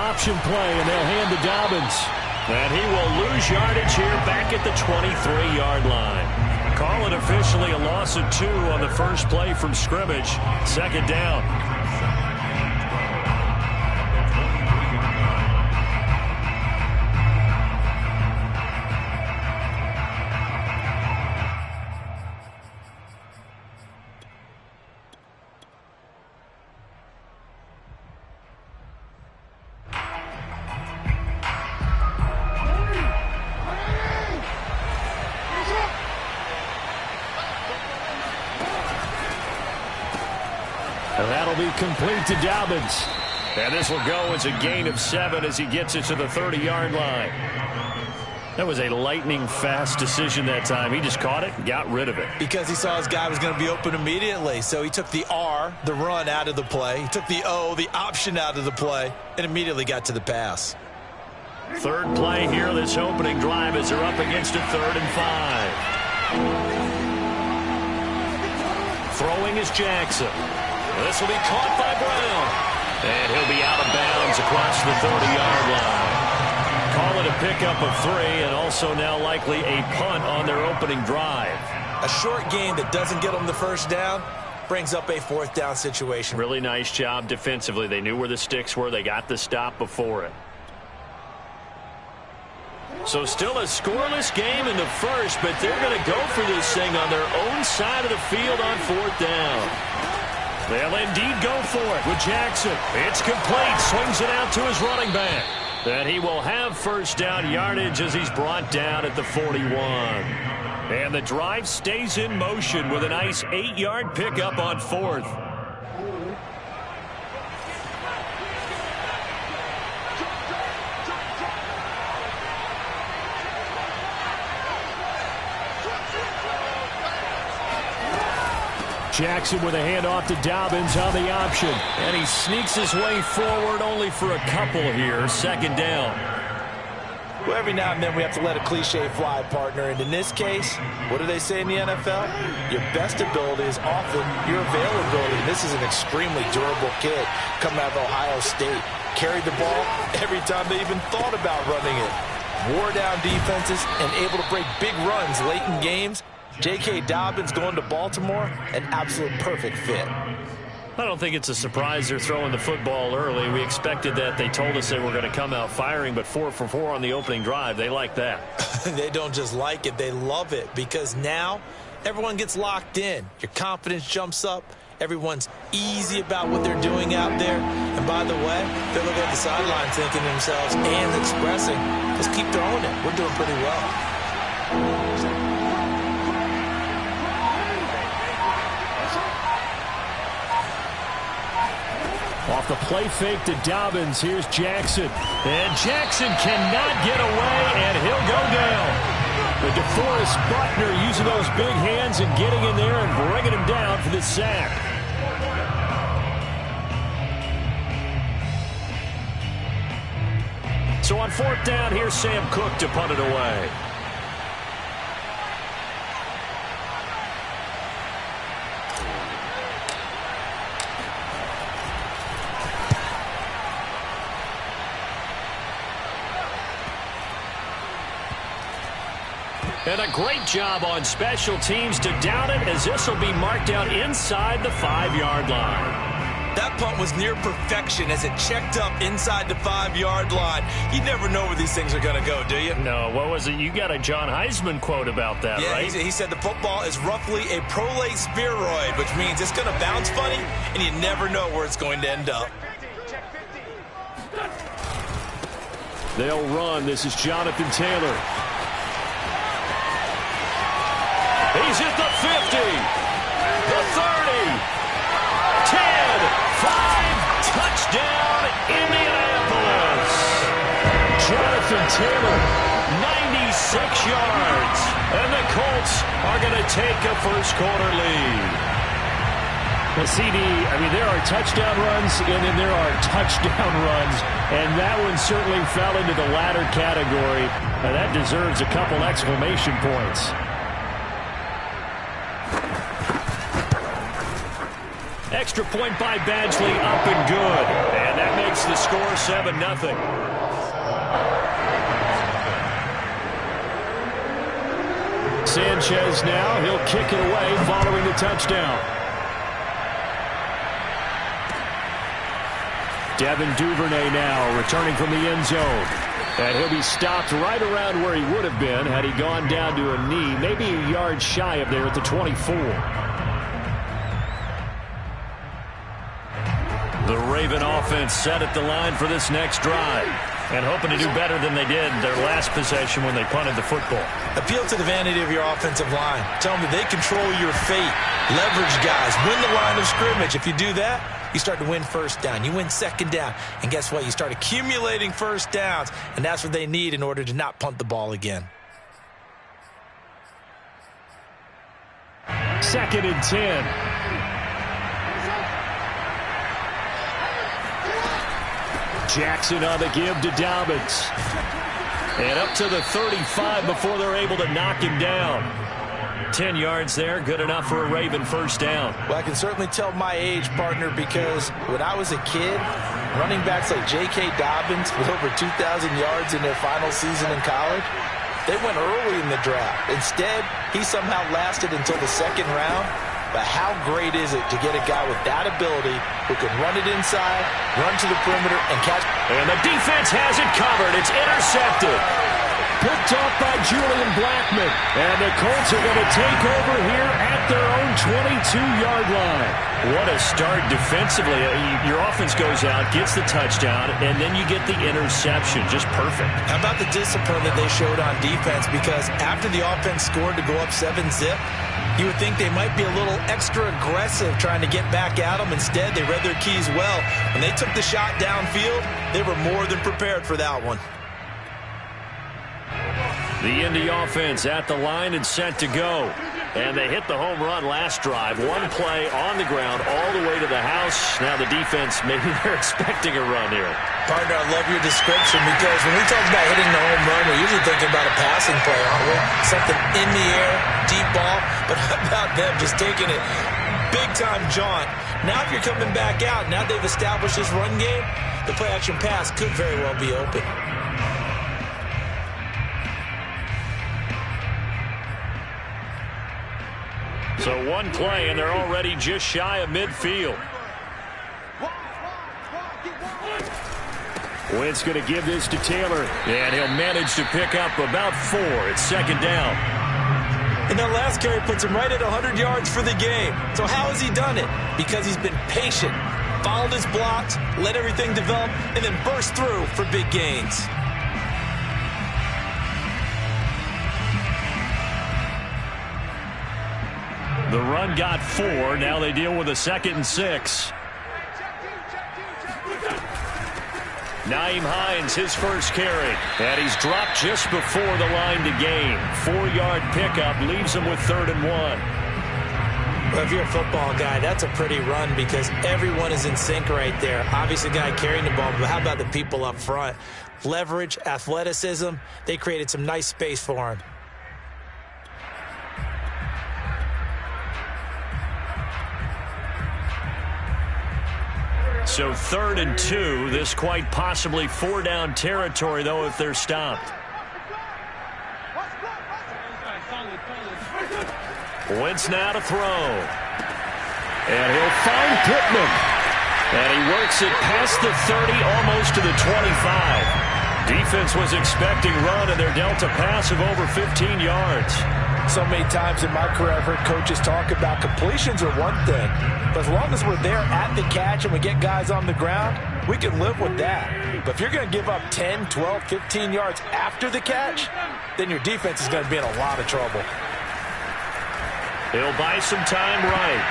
Option play, and they'll hand to Dobbins. And he will lose yardage here back at the 23-yard line. Call it officially a loss of 2 on the first play from scrimmage. Second down. And that'll be complete to Dobbins. And this will go as a gain of 7 as he gets it to the 30-yard line. That was a lightning-fast decision that time. He just caught it and got rid of it. Because he saw his guy was going to be open immediately. So he took the R, the run, out of the play. He took the O, the option, out of the play, and immediately got to the pass. Third play here, this opening drive, as they're up against a 3rd and 5. Throwing is Jackson. This will be caught by Brown. And he'll be out of bounds across the 30-yard line. Call it a pickup of 3, and also now likely a punt on their opening drive. A short game that doesn't get them the first down brings up a 4th down situation. Really nice job defensively. They knew where the sticks were. They got the stop before it. So still a scoreless game in the first, but they're going to go for this thing on their own side of the field on 4th down. They'll indeed go for it with Jackson. It's complete. Swings it out to his running back. And he will have first down yardage as he's brought down at the 41. And the drive stays in motion with a nice 8-yard pickup on 4th. Jackson with a handoff to Dobbins on the option. And he sneaks his way forward only for a couple here. Second down. Well, every now and then we have to let a cliche fly, partner. And in this case, what do they say in the NFL? Your best ability is often your availability. This is an extremely durable kid coming out of Ohio State. Carried the ball every time they even thought about running it. Wore down defenses and able to break big runs late in games. J.K. Dobbins going to Baltimore, an absolute perfect fit. I don't think it's a surprise they're throwing the football early. We expected that. They told us they were going to come out firing, but 4 for 4 on the opening drive. They like that. They don't just like it, they love it, because now everyone gets locked in. Your confidence jumps up. Everyone's easy about what they're doing out there. And by the way, they're looking at the sideline thinking to themselves and expressing, let's keep throwing it. We're doing pretty well. Off the play fake to Dobbins, here's Jackson. And Jackson cannot get away, and he'll go down. But DeForest Buckner using those big hands and getting in there and bringing him down for the sack. So on 4th down, here's Sam Cook to punt it away. And a great job on special teams to down it, as this will be marked out inside the 5-yard line. That punt was near perfection as it checked up inside the 5-yard line. You never know where these things are going to go, do you? No, what was it? You got a John Heisman quote about that, yeah, right? He said the football is roughly a prolate spheroid, which means it's going to bounce funny, and you never know where it's going to end up. They'll run. This is Jonathan Taylor. He's at the 50, the 30, 10, 5, touchdown, Indianapolis. Jonathan Taylor, 96 yards. And the Colts are going to take a first-quarter lead. The CD, I mean, there are touchdown runs, and then there are touchdown runs. And that one certainly fell into the latter category. Now, that deserves a couple exclamation points. Extra point by Badgley, up and good. And that makes the score 7-0. Sanchez now, he'll kick it away following the touchdown. Devin Duvernay now returning from the end zone. And he'll be stopped right around where he would have been had he gone down to a knee, maybe a yard shy of there at the 24. The Raven offense set at the line for this next drive and hoping to do better than they did their last possession when they punted the football. Appeal to the vanity of your offensive line. Tell them they control your fate. Leverage guys. Win the line of scrimmage. If you do that, you start to win first down. You win second down. And guess what? You start accumulating first downs. And that's what they need in order to not punt the ball again. 2nd and 10. Jackson on the give to Dobbins. And up to the 35 before they're able to knock him down. 10 yards there, good enough for a Raven first down. Well, I can certainly tell my age, partner, because when I was a kid, running backs like J.K. Dobbins with over 2,000 yards in their final season in college, they went early in the draft. Instead, he somehow lasted until the 2nd round. But how great is it to get a guy with that ability who can run it inside, run to the perimeter, and catch. And the defense has it covered. It's intercepted. Picked off by Julian Blackman. And the Colts are going to take over here at their own 22-yard line. What a start defensively. Your offense goes out, gets the touchdown, and then you get the interception. Just perfect. How about the discipline that they showed on defense? Because after the offense scored to go up 7-zip, you would think they might be a little extra aggressive trying to get back at them. Instead, they read their keys well. When they took the shot downfield, they were more than prepared for that one. The Indy offense at the line and set to go. And they hit the home run last drive. One play on the ground all the way to the house. Now the defense, maybe they're expecting a run here. Partner, I love your description because when we talk about hitting the home run, we're usually thinking about a passing play, aren't we? Something in the air, deep ball. But how about them just taking it big-time jaunt? Now if you're coming back out, now they've established this run game, the play-action pass could very well be open. So one play, and they're already just shy of midfield. Wentz going to give this to Taylor, and he'll manage to pick up about 4. It's 2nd down. And that last carry puts him right at 100 yards for the game. So how has he done it? Because he's been patient, followed his blocks, let everything develop, and then burst through for big gains. The run got 4. Now they deal with a 2nd and 6. Naeem Hines, his first carry. And he's dropped just before the line to gain. 4-yard pickup leaves him with 3rd and 1. Well, if you're a football guy, that's a pretty run because everyone is in sync right there. Obviously, the guy carrying the ball, but how about the people up front? Leverage, athleticism, they created some nice space for him. So 3rd and 2. This quite possibly 4-down territory, though, if they're stopped. Wentz now to throw. And he'll find Pittman. And he works it past the 30, almost to the 25. Defense was expecting run, and they're dealt a pass of over 15 yards. So many times in my career, I've heard coaches talk about completions are one thing. But as long as we're there at the catch and we get guys on the ground, we can live with that. But if you're going to give up 10, 12, 15 yards after the catch, then your defense is going to be in a lot of trouble. He'll buy some time right.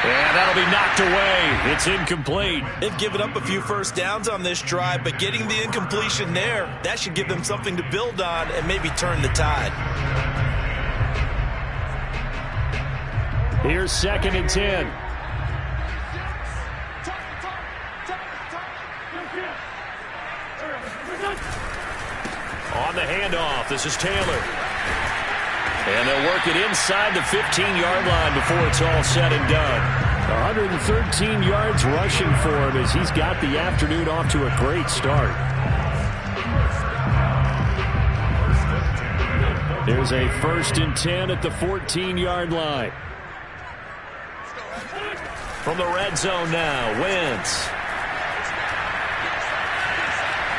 And that'll be knocked away. It's incomplete. They've given up a few first downs on this drive, but getting the incompletion there, that should give them something to build on and maybe turn the tide. Here's 2nd and 10. On the handoff, this is Taylor. And they'll work it inside the 15-yard line before it's all said and done. 113 yards rushing for him as he's got the afternoon off to a great start. There's a 1st and 10 at the 14-yard line. From the red zone now, Wentz.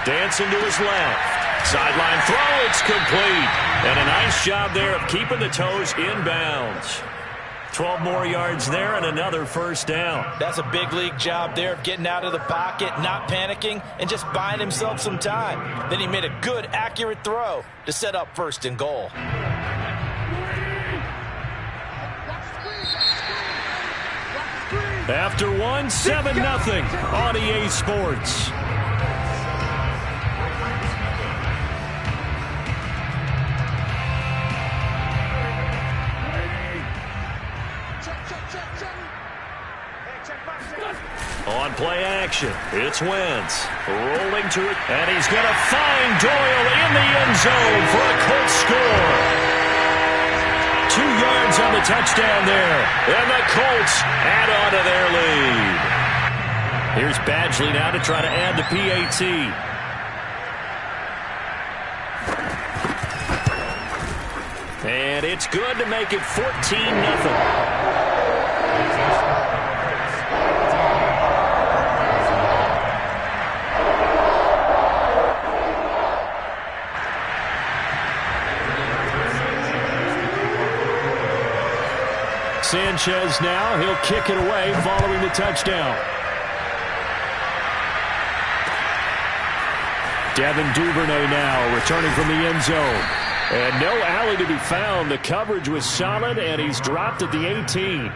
Dancing to his left. Sideline throw, it's complete. And a nice job there of keeping the toes inbounds. 12 more yards there and another 1st down. That's a big league job there of getting out of the pocket, not panicking, and just buying himself some time. Then he made a good, accurate throw to set up 1st and goal. After one, 7-0 on EA Sports. On play action, it's Wentz. Rolling to it, and he's going to find Doyle in the end zone for a Colts score. 2 yards on the touchdown there, and the Colts add on to their lead. Here's Badgley now to try to add the PAT. And it's good to make it 14-0. Sanchez now, he'll kick it away following the touchdown. Devin Duvernay now returning from the end zone. And no alley to be found. The coverage was solid, and he's dropped at the 18.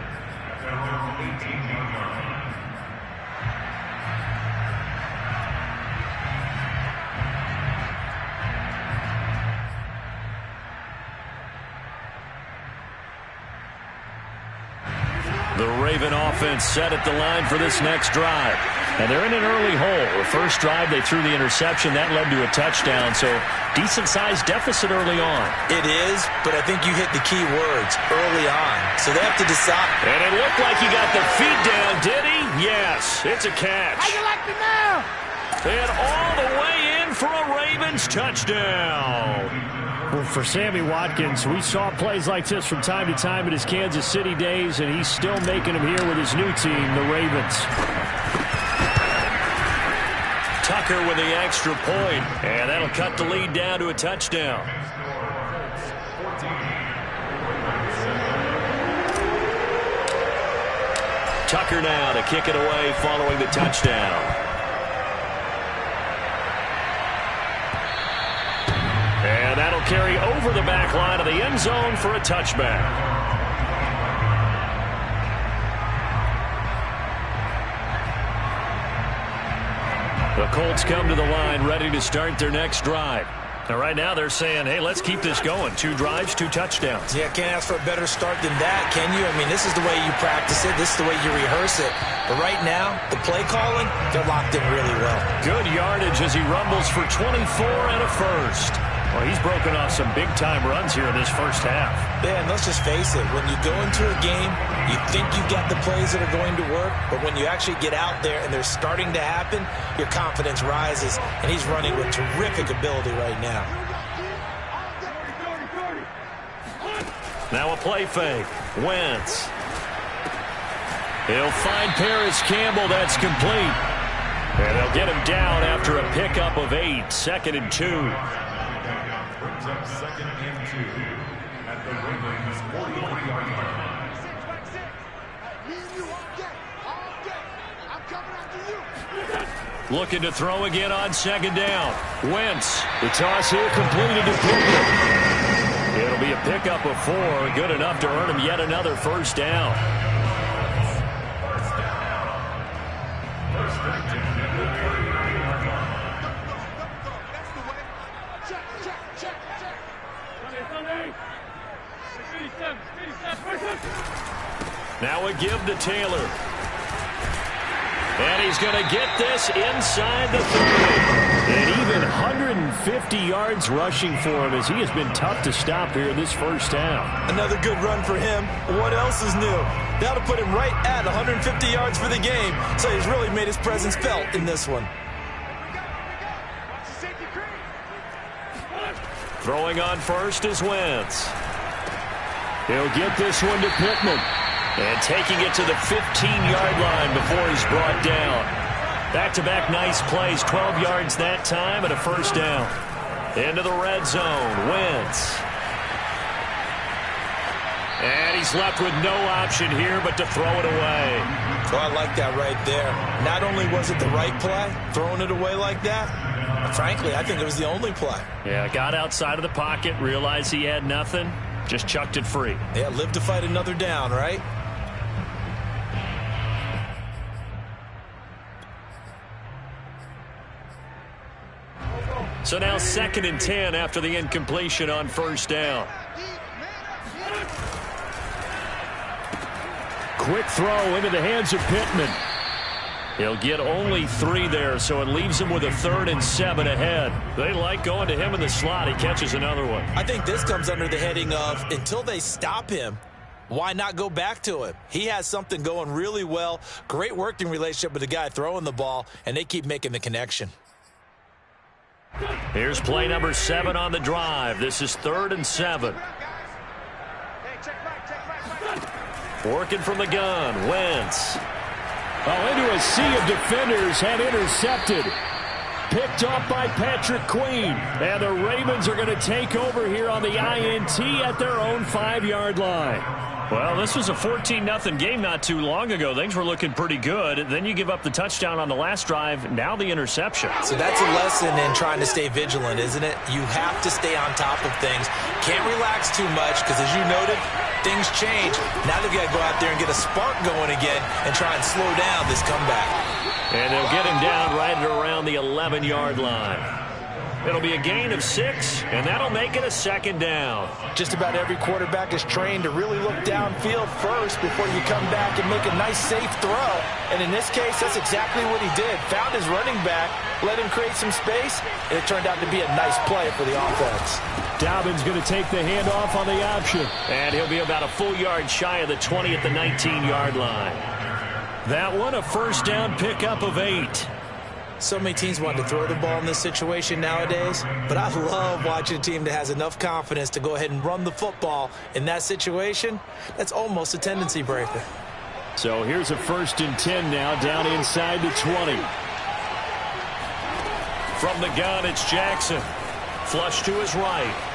The Raven offense set at the line for this next drive. And they're in an early hole. The first drive, they threw the interception. That led to a touchdown. So decent-sized deficit early on. It is, but I think you hit the key words, early on. So they have to decide. And it looked like he got the feet down, did he? Yes, it's a catch. How you like me now? And all the way in for a Ravens touchdown. Well, for Sammy Watkins, we saw plays like this from time to time in his Kansas City days, and he's still making them here with his new team, the Ravens. Tucker with the extra point, and that'll cut the lead down to a touchdown. Tucker now to kick it away following the touchdown. And that'll carry over the back line of the end zone for a touchback. The Colts come to the line ready to start their next drive. Now, right now they're saying, hey, let's keep this going. 2 drives, 2 touchdowns. Yeah, can't ask for a better start than that, can you? I mean, this is the way you practice it. This is the way you rehearse it. But right now, the play calling, they're locked in really well. Good yardage as he rumbles for 24 and a first. Well, he's broken off some big-time runs here in this first half. Yeah, and let's just face it. When you go into a game, you think you've got the plays that are going to work, but when you actually get out there and they're starting to happen, your confidence rises, and he's running with terrific ability right now. Now a play fake. Wentz. He'll find Paris Campbell. That's complete. And they'll get him down after a pickup of 8. 2nd and 2. Second and 2 at the Ravens 41-yard line. Looking to throw again on 2nd down. Wentz. The toss here completed to Cooper. It'll be a pickup of 4. Good enough to earn him yet another 1st down. Now a give to Taylor. And he's going to get this inside the 30. And even 150 yards rushing for him as he has been tough to stop here in this first half. Another good run for him. What else is new? That'll put him right at 150 yards for the game. So he's really made his presence felt in this one. Throwing on first is Wentz. He'll get this one to Pittman. And taking it to the 15-yard line before he's brought down. Back-to-back nice plays, 12 yards that time and a first down. Into the red zone, Wentz. And he's left with no option here but to throw it away. Oh, I like that right there. Not only was it the right play, throwing it away like that, frankly, I think it was the only play. Yeah, got outside of the pocket, realized he had nothing, just chucked it free. Yeah, live to fight another down, right? So now 2nd and 10 after the incompletion on first down. Quick throw into the hands of Pittman. He'll get only 3 there, so it leaves him with a 3rd and 7 ahead. They like going to him in the slot. He catches another one. I think this comes under the heading of until they stop him, why not go back to him? He has something going really well. Great working relationship with the guy throwing the ball, and they keep making the connection. Here's play number 7 on the drive. This is 3rd and 7. Working from the gun, Wentz. Into a sea of defenders and intercepted. Picked off by Patrick Queen. And the Ravens are going to take over here on the INT at their own 5-yard line. Well, this was a 14-0 game not too long ago. Things were looking pretty good. Then you give up the touchdown on the last drive. Now the interception. So that's a lesson in trying to stay vigilant, isn't it? You have to stay on top of things. Can't relax too much because, as you noted, things change. Now they've got to go out there and get a spark going again and try and slow down this comeback. And they'll get him down right around the 11-yard line. It'll be a gain of 6, and that'll make it a 2nd down. Just about every quarterback is trained to really look downfield first before you come back and make a nice, safe throw. And in this case, that's exactly what he did. Found his running back, let him create some space, and it turned out to be a nice play for the offense. Dobbins going to take the handoff on the option. And he'll be about a full yard shy of the 20 at the 19-yard line. That one, a first down pickup of 8. So many teams want to throw the ball in this situation nowadays, but I love watching a team that has enough confidence to go ahead and run the football in that situation. That's almost a tendency breaker. So here's a 1st and 10 now, down inside the 20. From the gun, it's Jackson. Flush to his right.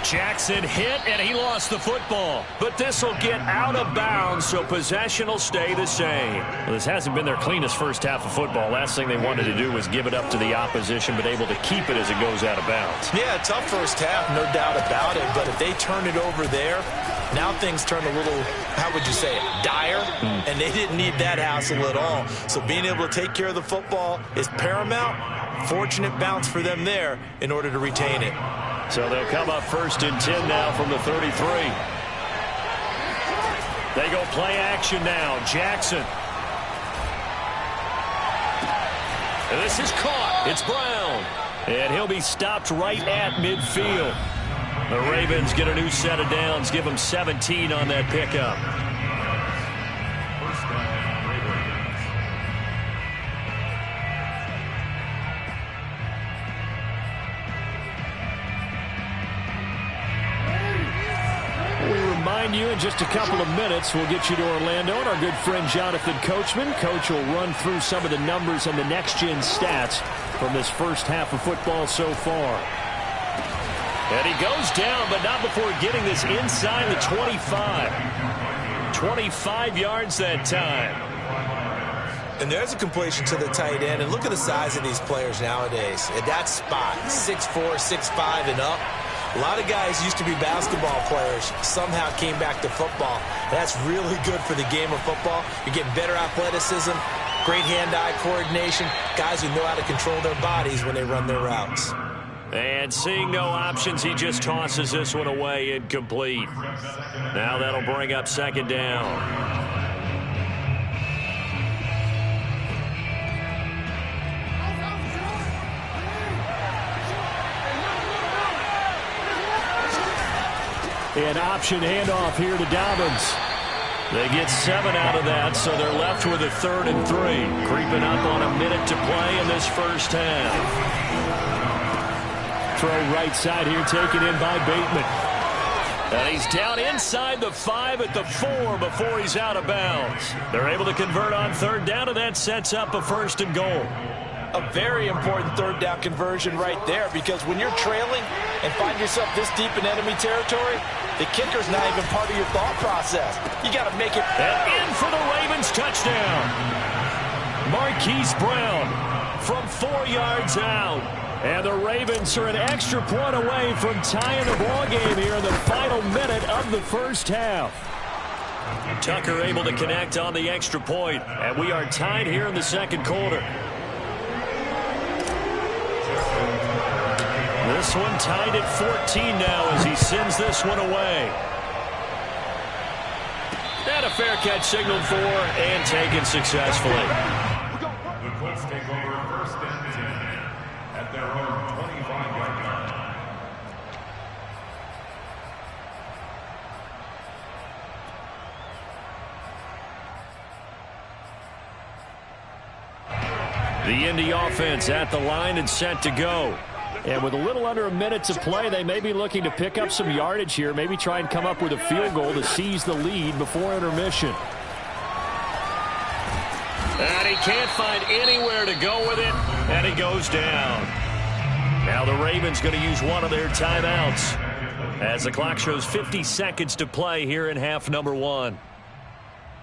Jackson hit, and he lost the football. But this will get out of bounds, so possession will stay the same. Well, this hasn't been their cleanest first half of football. Last thing they wanted to do was give it up to the opposition, but able to keep it as it goes out of bounds. Yeah, tough first half, no doubt about it. But if they turn it over there, now things turn a little, how would you say it, dire? And they didn't need that hassle at all. So being able to take care of the football is paramount. Fortunate bounce for them there in order to retain it. So they'll come up 1st and 10 now from the 33. They go play action now. Jackson. And this is caught. It's Brown. And he'll be stopped right at midfield. The Ravens get a new set of downs. Give them 17 on that pickup. First down, Ravens. Remind you in just a couple of minutes we'll get you to Orlando and our good friend Jonathan Coachman. Coach will run through some of the numbers and the next-gen stats from this first half of football so far. And he goes down, but not before getting this inside the 25. 25 yards that time. And there's a completion to the tight end. And look at the size of these players nowadays. At that spot, 6'4", 6'5", and up. A lot of guys used to be basketball players, somehow came back to football. That's really good for the game of football. You're getting better athleticism, great hand-eye coordination, guys who know how to control their bodies when they run their routes. And seeing no options, he just tosses this one away incomplete. Now that'll bring up 2nd down. An option handoff here to Dobbins. They get 7 out of that, so they're left with a 3rd and 3. Creeping up on a minute to play in this first half. Throw right side here, taken in by Bateman. And he's down inside the 5 at the 4 before he's out of bounds. They're able to convert on 3rd down, and that sets up a 1st and goal. A very important 3rd down conversion right there, because when you're trailing and find yourself this deep in enemy territory, the kicker's not even part of your thought process. You got to make it. And in for the Ravens touchdown. Marquise Brown from 4 yards out. And the Ravens are an extra point away from tying the ball game here in the final minute of the first half. Tucker able to connect on the extra point, and we are tied here in the second quarter. This one tied at 14 now as he sends this one away. And a fair catch signaled for and taken successfully. The Colts take over 1st and 10 at their own 25-yard line. The Indy offense at the line and set to go. And with a little under a minute to play, they may be looking to pick up some yardage here, maybe try and come up with a field goal to seize the lead before intermission. And he can't find anywhere to go with it, and he goes down. Now the Ravens going to use one of their timeouts as the clock shows 50 seconds to play here in half number 1.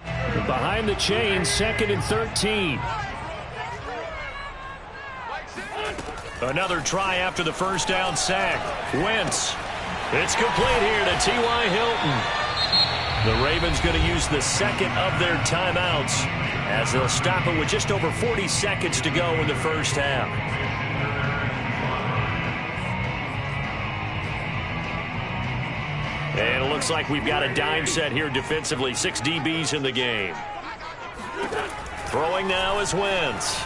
Behind the chains, 2nd and 13. Another try after the first down sack. Wentz. It's complete here to T.Y. Hilton. The Ravens going to use the 2nd of their timeouts as they'll stop it with just over 40 seconds to go in the first half. And it looks like we've got a dime set here defensively. 6 DBs in the game. Throwing now is Wentz.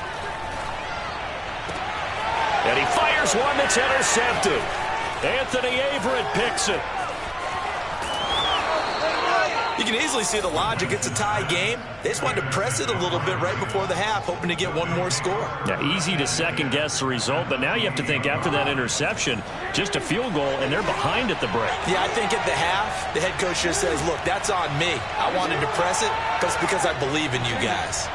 And he fires one that's intercepted. Anthony Averett picks it. You can easily see the logic. It's a tie game. They just wanted to press it a little bit right before the half, hoping to get one more score. Yeah, easy to second-guess the result, but now you have to think after that interception, just a field goal, and they're behind at the break. Yeah, I think at the half, the head coach just says, look, that's on me. I wanted to press it, but it's because I believe in you guys.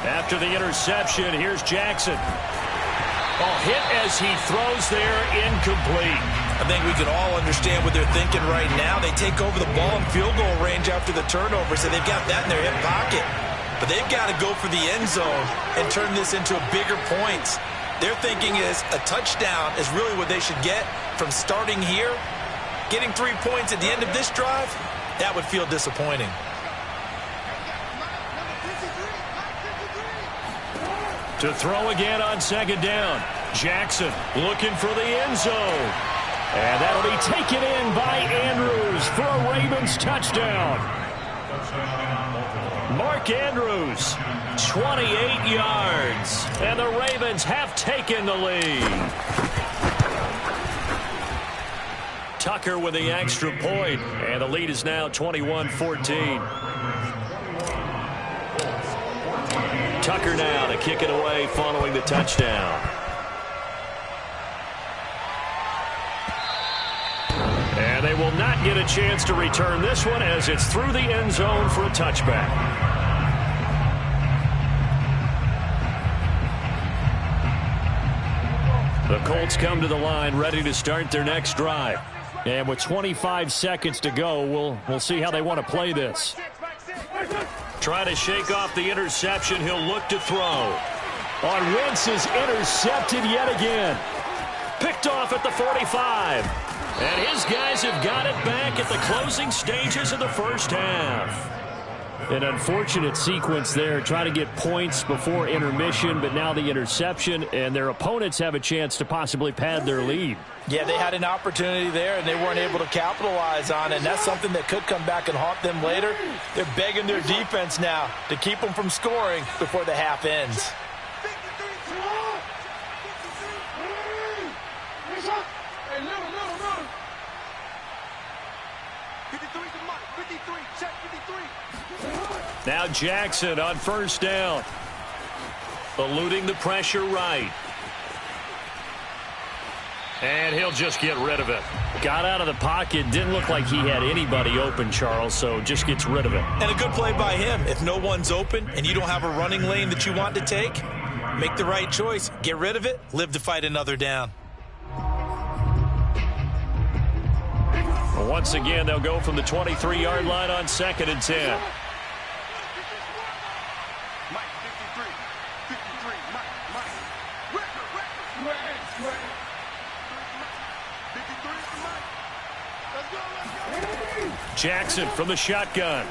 After the interception, here's Jackson. Oh, hit as he throws there, incomplete. I think we can all understand what they're thinking right now. They take over the ball in field goal range after the turnover, so they've got that in their hip pocket. But they've got to go for the end zone and turn this into bigger points. Their thinking is a touchdown is really what they should get from starting here. Getting 3 points at the end of this drive, that would feel disappointing. To throw again on 2nd down. Jackson looking for the end zone. And that'll be taken in by Andrews for a Ravens touchdown. Mark Andrews, 28 yards. And the Ravens have taken the lead. Tucker with the extra point. And the lead is now 21-14. Tucker now to kick it away following the touchdown. And they will not get a chance to return this one as it's through the end zone for a touchback. The Colts come to the line ready to start their next drive. And with 25 seconds to go, we'll see how they want to play this. Trying to shake off the interception. He'll look to throw. On Wentz is intercepted yet again. Picked off at the 45. And his guys have got it back at the closing stages of the first half. An unfortunate sequence there, trying to get points before intermission, but now the interception, and their opponents have a chance to possibly pad their lead. Yeah, they had an opportunity there, and they weren't able to capitalize on it, and that's something that could come back and haunt them later. They're begging their defense now to keep them from scoring before the half ends. Now Jackson on first down. Eluding the pressure right. And he'll just get rid of it. Got out of the pocket. Didn't look like he had anybody open, Charles, so just gets rid of it. And a good play by him. If no one's open and you don't have a running lane that you want to take, make the right choice. Get rid of it. Live to fight another down. Once again, they'll go from the 23-yard line on 2nd and 10. Jackson from the shotgun.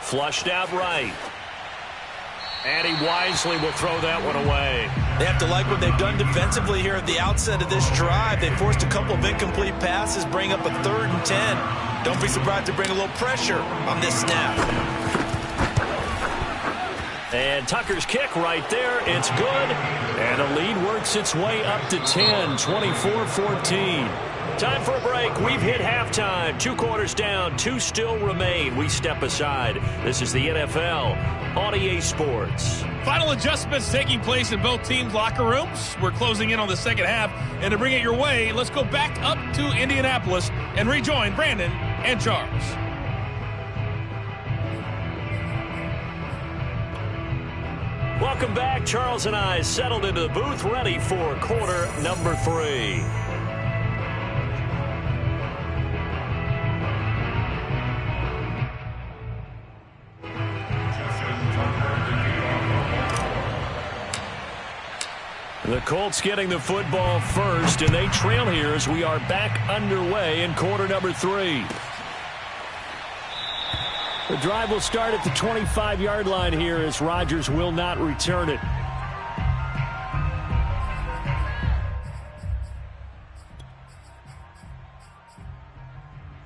Flushed out right. And he wisely will throw that one away. They have to like what they've done defensively here at the outset of this drive. They forced a couple of incomplete passes, bring up a 3rd and 10. Don't be surprised to bring a little pressure on this snap. And Tucker's kick right there. It's good. And the lead works its way up to 10, 24-14. Time for a break. We've hit halftime. 2 quarters down. 2 still remain. We step aside. This is the NFL on EA Sports. Final adjustments taking place in both teams' locker rooms. We're closing in on the second half. And to bring it your way, let's go back up to Indianapolis and rejoin Brandon and Charles. Welcome back. Charles and I settled into the booth, ready for quarter number 3. The Colts getting the football first, and they trail here as we are back underway in quarter number 3. The drive will start at the 25-yard line here as Rodgers will not return it.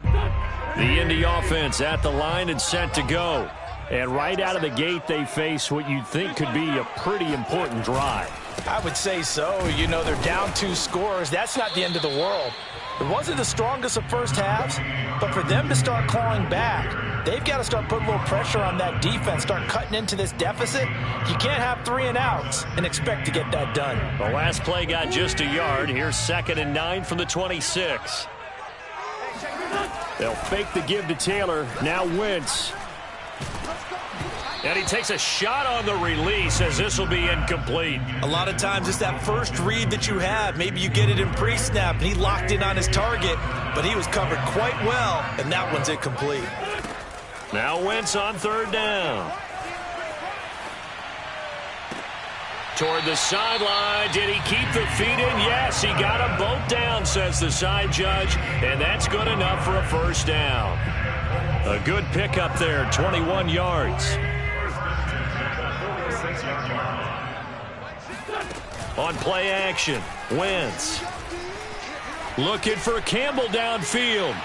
The Indy offense at the line and set to go. And right out of the gate, they face what you'd think could be a pretty important drive. I would say so. You know, they're down 2 scores. That's not the end of the world. It wasn't the strongest of first halves, but for them to start clawing back, they've got to start putting a little pressure on that defense, start cutting into this deficit. You can't have 3 and outs and expect to get that done. The last play got just a yard. Here's 2nd and 9 from the 26. They'll fake the give to Taylor. Now Wentz. And he takes a shot on the release as this will be incomplete. A lot of times it's that first read that you have. Maybe you get it in pre-snap, and he locked in on his target, but he was covered quite well, and that one's incomplete. Now Wentz on 3rd down. Toward the sideline. Did he keep the feet in? Yes, he got them both down, says the side judge, and that's good enough for a first down. A good pickup there, 21 yards. On play action, Wentz. Looking for Campbell downfield.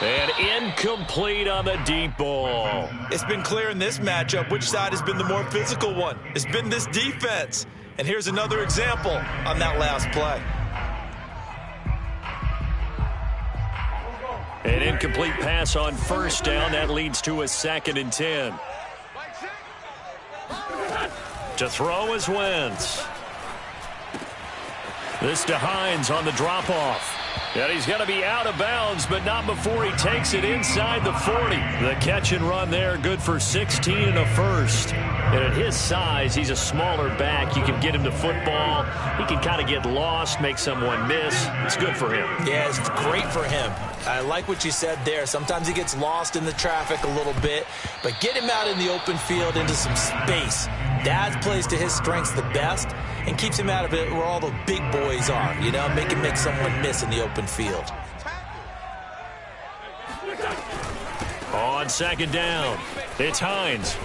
And incomplete on the deep ball. It's been clear in this matchup which side has been the more physical one. It's been this defense. And here's another example on that last play. An incomplete pass on first down. That leads to a 2nd and 10. To throw is Wentz. This to Hines on the drop-off. And he's going to be out of bounds, but not before he takes it inside the 40. The catch and run there, good for 16 and a first. And at his size, he's a smaller back. You can get him to football. He can kind of get lost, make someone miss. It's good for him. Yeah, it's great for him. I like what you said there. Sometimes he gets lost in the traffic a little bit, but get him out in the open field into some space. That plays to his strengths the best and keeps him out of it where all the big boys are, you know, make someone miss in the open field. On 2nd down, it's Hines.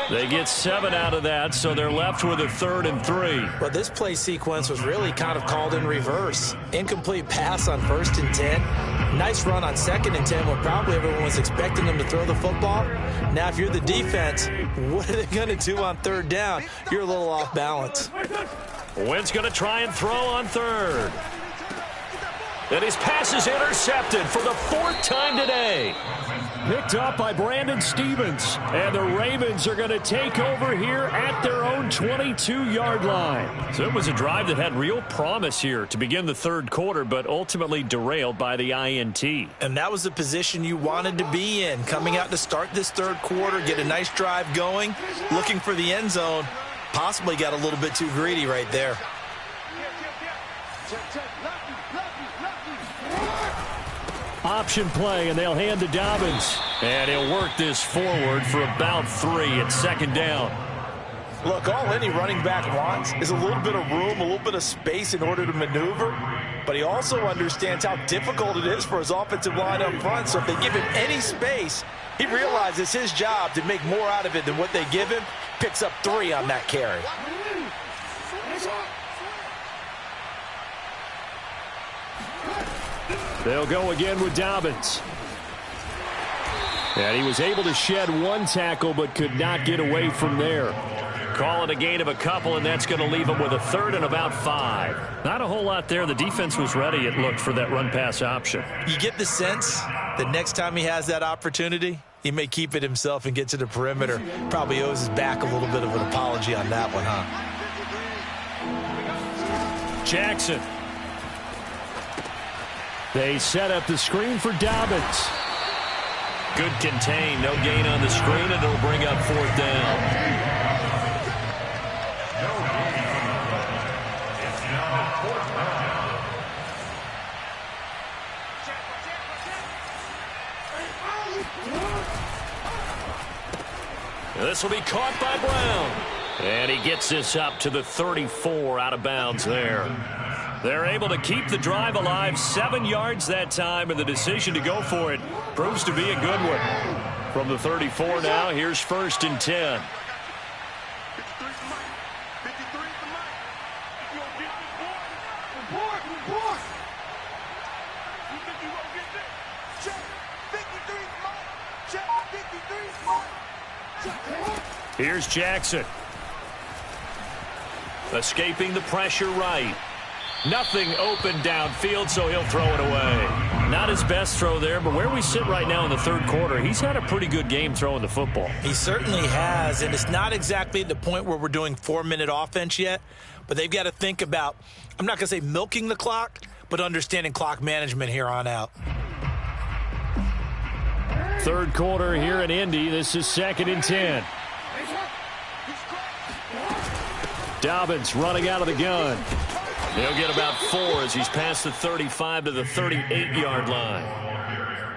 They get 7 out of that, so they're left with a 3rd and 3. But this play sequence was really kind of called in reverse. Incomplete pass on 1st and 10. Nice run on 2nd and 10 when probably everyone was expecting them to throw the football. Now, if you're the defense, what are they going to do on 3rd down? You're a little off balance. Wentz going to try and throw on 3rd. And his pass is intercepted for the 4th time today. Picked up by Brandon Stevens. And the Ravens are going to take over here at their own 22-yard line. So it was a drive that had real promise here to begin the third quarter, but ultimately derailed by the INT. And that was the position you wanted to be in. Coming out to start this third quarter, get a nice drive going, looking for the end zone. Possibly got a little bit too greedy right there. Option play, and they'll hand to Dobbins. And he'll work this forward for about 3 at 2nd down. Look, all any running back wants is a little bit of room, a little bit of space in order to maneuver. But he also understands how difficult it is for his offensive line up front. So if they give him any space, he realizes his job to make more out of it than what they give him. Picks up 3 on that carry. They'll go again with Dobbins. And he was able to shed 1 tackle but could not get away from there. Call it a gain of a couple, and that's going to leave him with a 3rd and about 5. Not a whole lot there. The defense was ready, it looked, for that run-pass option. You get the sense that next time he has that opportunity, he may keep it himself and get to the perimeter. Probably owes his back a little bit of an apology on that one, huh? Jackson. They set up the screen for Dobbins. Good contain. No gain on the screen, and it'll bring up 4th down. This will be caught by Brown. And he gets this up to the 34 out of bounds there. They're able to keep the drive alive, 7 yards that time, and the decision to go for it proves to be a good one. From the 34 now, here's 1st and 10. Here's Jackson. Escaping the pressure right. Nothing open downfield, so he'll throw it away. Not his best throw there, but where we sit right now in the third quarter, he's had a pretty good game throwing the football. He certainly has, and it's not exactly the point where we're doing 4-minute offense yet, but they've got to think about, I'm not going to say milking the clock, but understanding clock management here on out. Third quarter here in Indy. This is 2nd and 10. Dobbins running out of the gun. He'll get about 4 as he's past the 35 to the 38-yard line.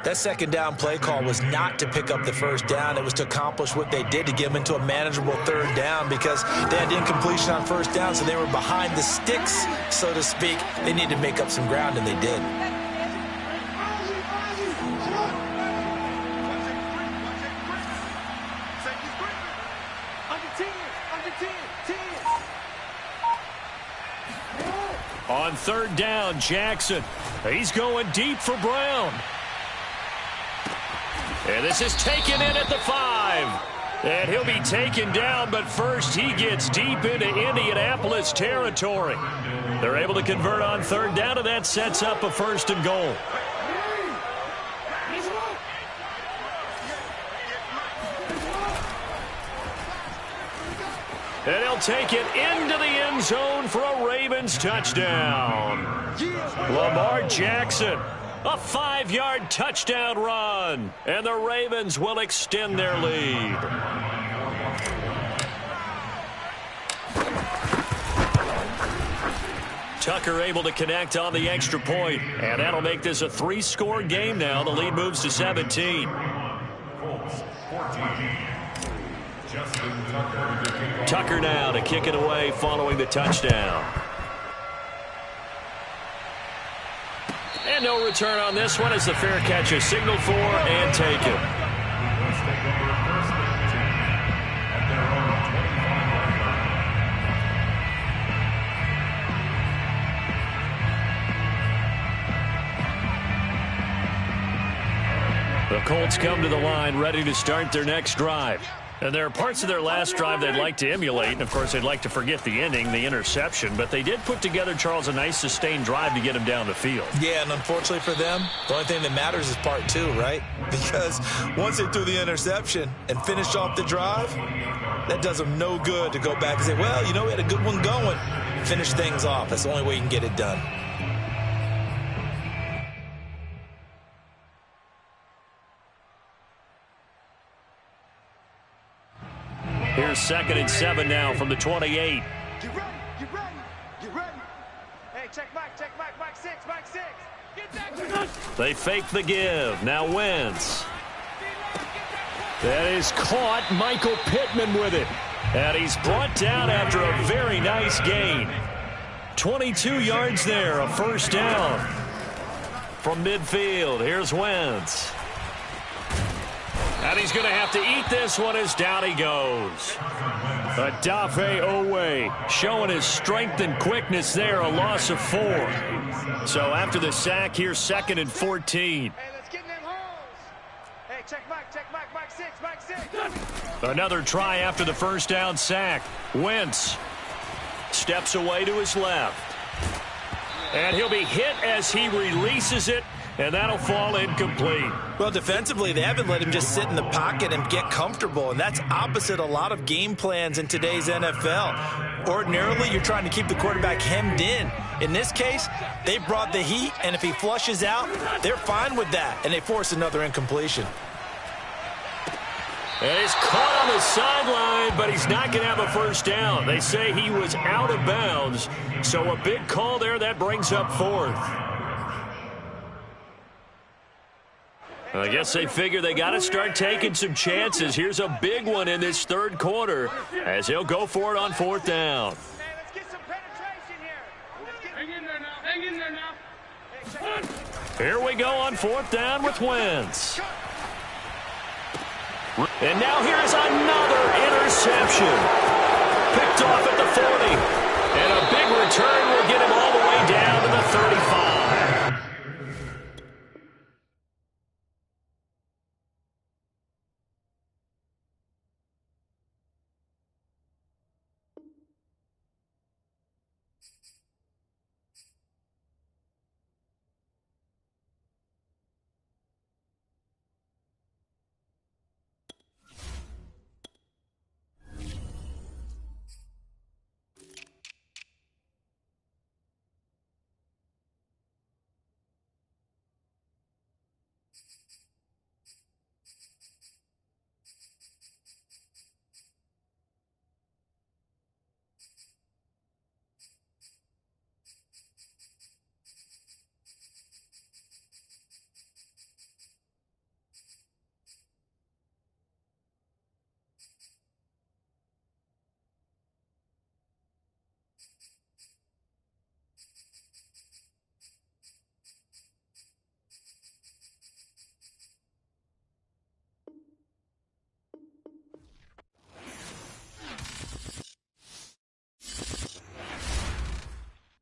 That 2nd down play call was not to pick up the 1st down. It was to accomplish what they did to get them into a manageable 3rd down because they had incompletion on 1st down, so they were behind the sticks, so to speak. They needed to make up some ground, and they did. On 3rd down, Jackson. He's going deep for Brown. And this is taken in at the 5. And he'll be taken down, but first he gets deep into Indianapolis territory. They're able to convert on 3rd down, and that sets up a 1st and goal. And he'll take it into the end zone for a Ravens touchdown. Lamar Jackson, a 5-yard touchdown run. And the Ravens will extend their lead. Tucker able to connect on the extra point. And that'll make this a 3-score game now. The lead moves to 17. Colts 14. Tucker now to kick it away following the touchdown. And no return on this one as the fair catch is signaled for and taken. Let's take over 1st and 10 at their own 25-yard line. The Colts come to the line ready to start their next drive. And there are parts of their last drive they'd like to emulate. And, of course, they'd like to forget the ending, the interception. But they did put together, Charles, a nice sustained drive to get him down the field. Yeah, and unfortunately for them, the only thing that matters is part two, right? Because once they threw the interception and finished off the drive, that does them no good to go back and say, well, you know, we had a good one going. Finish things off. That's the only way you can get it done. Here's 2nd and 7 now from the 28. Get ready, get ready, get ready. Hey, check Mike 6, Mike 6. Get that. They fake the give. Now Wentz. That is caught. Michael Pittman with it. And he's brought down after a very nice gain. 22 yards there, a first down. From midfield, here's Wentz. And he's going to have to eat this one as down he goes. Odafe Owe showing his strength and quickness there, a loss of 4. So after the sack, here's 2nd and 14. Hey, let's get in them holes. Hey, check Mike 6, Mike 6. Another try after the first down sack. Wentz steps away to his left. And he'll be hit as he releases it, and that'll fall incomplete. Well, defensively, they haven't let him just sit in the pocket and get comfortable, and that's opposite a lot of game plans in today's NFL. Ordinarily, you're trying to keep the quarterback hemmed in. In this case, they brought the heat, and if he flushes out, they're fine with that, and they force another incompletion. And he's caught on the sideline, but he's not going to have a first down. They say he was out of bounds, so a big call there that brings up 4th. I guess they figure they got to start taking some chances. Here's a big one in this third quarter as he'll go for it on 4th down. Hey, let's get some penetration here. Hang in there now. Hang in there now. Here we go on 4th down with Wentz. And now here's another interception. Picked off at the 40. And a big return will get him all the way down to the 35.